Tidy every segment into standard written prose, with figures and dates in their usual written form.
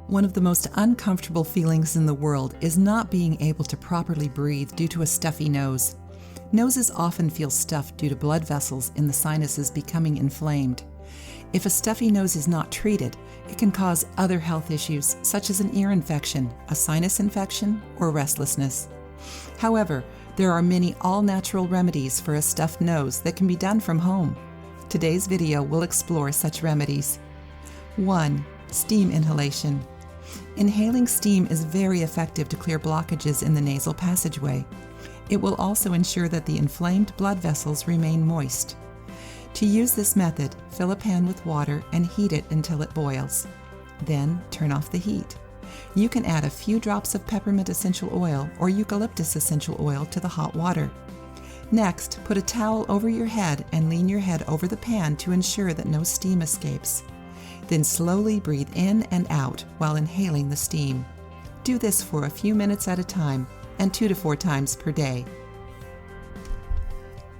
One of the most uncomfortable feelings in the world is not being able to properly breathe due to a stuffy nose. Noses often feel stuffed due to blood vessels in the sinuses becoming inflamed. If a stuffy nose is not treated, it can cause other health issues such as an ear infection, a sinus infection, or restlessness. However, there are many all-natural remedies for a stuffed nose that can be done from home. Today's video will explore such remedies. 1. Steam inhalation. Inhaling steam is very effective to clear blockages in the nasal passageway. It will also ensure that the inflamed blood vessels remain moist. To use this method, fill a pan with water and heat it until it boils. Then turn off the heat. You can add a few drops of peppermint essential oil or eucalyptus essential oil to the hot water. Next, put a towel over your head and lean your head over the pan to ensure that no steam escapes. Then slowly breathe in and out while inhaling the steam. Do this for a few minutes at a time and 2 to 4 times per day.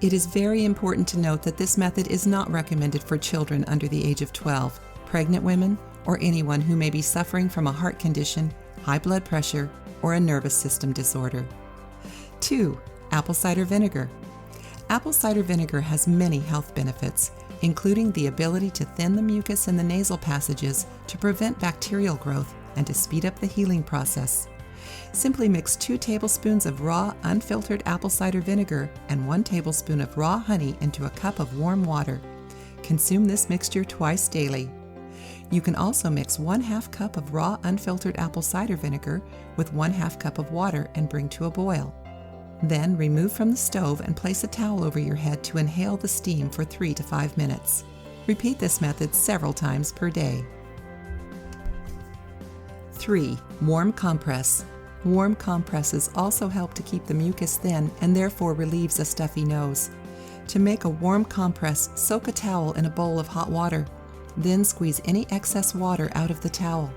It is very important to note that this method is not recommended for children under the age of 12, pregnant women, or anyone who may be suffering from a heart condition, high blood pressure, or a nervous system disorder. 2. Apple cider vinegar. Apple cider vinegar has many health benefits, including the ability to thin the mucus in the nasal passages to prevent bacterial growth and to speed up the healing process. Simply mix 2 tablespoons of raw, unfiltered apple cider vinegar and 1 tablespoon of raw honey into a cup of warm water. Consume this mixture twice daily. You can also mix 1/2 cup of raw, unfiltered apple cider vinegar with 1/2 cup of water and bring to a boil. Then remove from the stove and place a towel over your head to inhale the steam for 3 to 5 minutes. Repeat this method several times per day. 3. Warm compress. Warm compresses also help to keep the mucus thin and therefore relieves a stuffy nose. To make a warm compress, soak a towel in a bowl of hot water. Then squeeze any excess water out of the towel.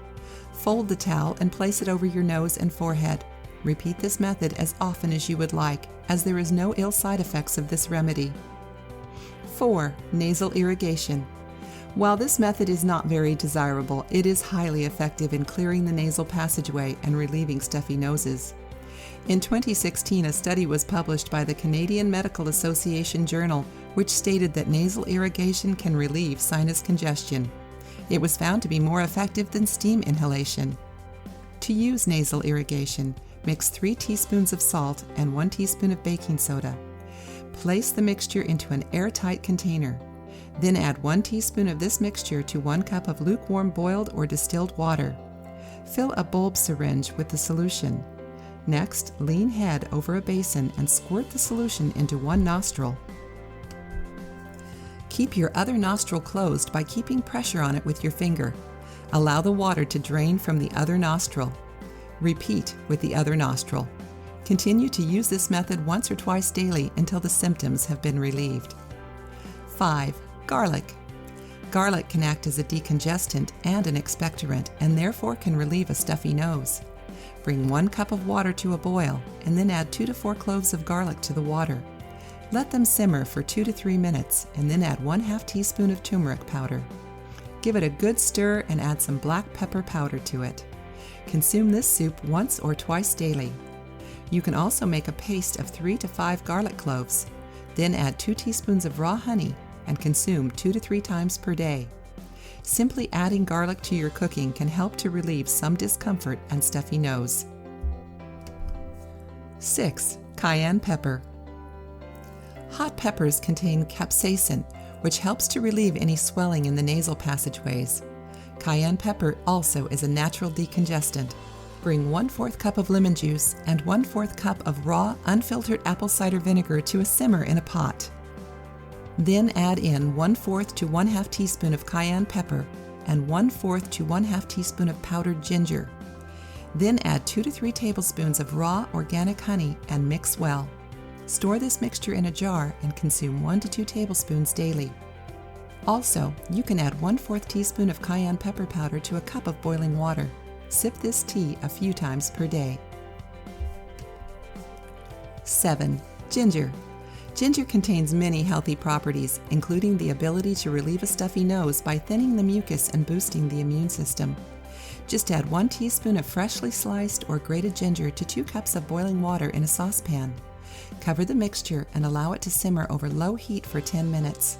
Fold the towel and place it over your nose and forehead. Repeat this method as often as you would like, as there is no ill side effects of this remedy. 4. Nasal irrigation. While this method is not very desirable, it is highly effective in clearing the nasal passageway and relieving stuffy noses. In 2016, a study was published by the Canadian Medical Association Journal, which stated that nasal irrigation can relieve sinus congestion. It was found to be more effective than steam inhalation. To use nasal irrigation, mix 3 teaspoons of salt and 1 teaspoon of baking soda. Place the mixture into an airtight container. Then add 1 teaspoon of this mixture to 1 cup of lukewarm boiled or distilled water. Fill a bulb syringe with the solution. Next, lean head over a basin and squirt the solution into one nostril. Keep your other nostril closed by keeping pressure on it with your finger. Allow the water to drain from the other nostril. Repeat with the other nostril. Continue to use this method once or twice daily until the symptoms have been relieved. 5. Garlic. Garlic can act as a decongestant and an expectorant and therefore can relieve a stuffy nose. Bring 1 cup of water to a boil and then add 2 to 4 cloves of garlic to the water. Let them simmer for 2 to 3 minutes and then add 1/2 teaspoon of turmeric powder. Give it a good stir and add some black pepper powder to it. Consume this soup once or twice daily. You can also make a paste of 3 to 5 garlic cloves. Then add 2 teaspoons of raw honey and consume 2 to 3 times per day. Simply adding garlic to your cooking can help to relieve some discomfort and stuffy nose. 6. Cayenne pepper. Hot peppers contain capsaicin, which helps to relieve any swelling in the nasal passageways. Cayenne pepper also is a natural decongestant. Bring 1/4 cup of lemon juice and 1/4 cup of raw, unfiltered apple cider vinegar to a simmer in a pot. Then add in 1/4 to 1/2 teaspoon of cayenne pepper and 1/4 to 1/2 teaspoon of powdered ginger. Then add 2 to 3 tablespoons of raw organic honey and mix well. Store this mixture in a jar and consume 1 to 2 tablespoons daily. Also, you can add 1/4 teaspoon of cayenne pepper powder to a cup of boiling water. Sip this tea a few times per day. 7. Ginger. Ginger contains many healthy properties, including the ability to relieve a stuffy nose by thinning the mucus and boosting the immune system. Just add 1 teaspoon of freshly sliced or grated ginger to 2 cups of boiling water in a saucepan. Cover the mixture and allow it to simmer over low heat for 10 minutes.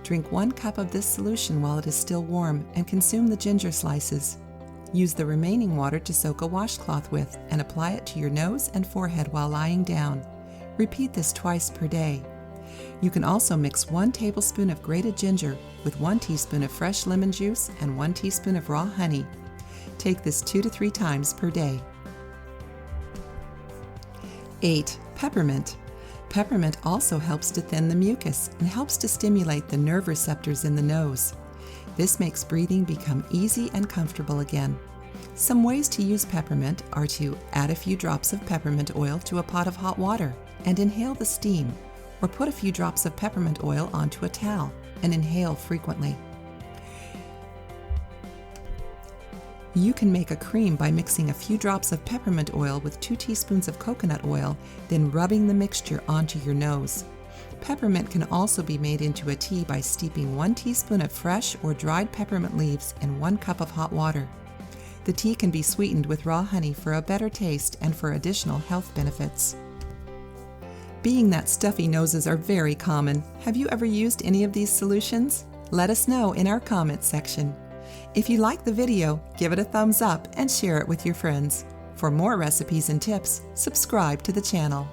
Drink 1 cup of this solution while it is still warm and consume the ginger slices. Use the remaining water to soak a washcloth with and apply it to your nose and forehead while lying down. Repeat this twice per day. You can also mix 1 tablespoon of grated ginger with 1 teaspoon of fresh lemon juice and 1 teaspoon of raw honey. Take this 2 to 3 times per day. 8. Peppermint. Peppermint also helps to thin the mucus and helps to stimulate the nerve receptors in the nose. This makes breathing become easy and comfortable again. Some ways to use peppermint are to add a few drops of peppermint oil to a pot of hot water and inhale the steam, or put a few drops of peppermint oil onto a towel and inhale frequently. You can make a cream by mixing a few drops of peppermint oil with 2 teaspoons of coconut oil, then rubbing the mixture onto your nose. Peppermint can also be made into a tea by steeping 1 teaspoon of fresh or dried peppermint leaves in 1 cup of hot water. The tea can be sweetened with raw honey for a better taste and for additional health benefits. Being that stuffy noses are very common, have you ever used any of these solutions? Let us know in our comments section. If you like the video, give it a thumbs up and share it with your friends. For more recipes and tips, subscribe to the channel.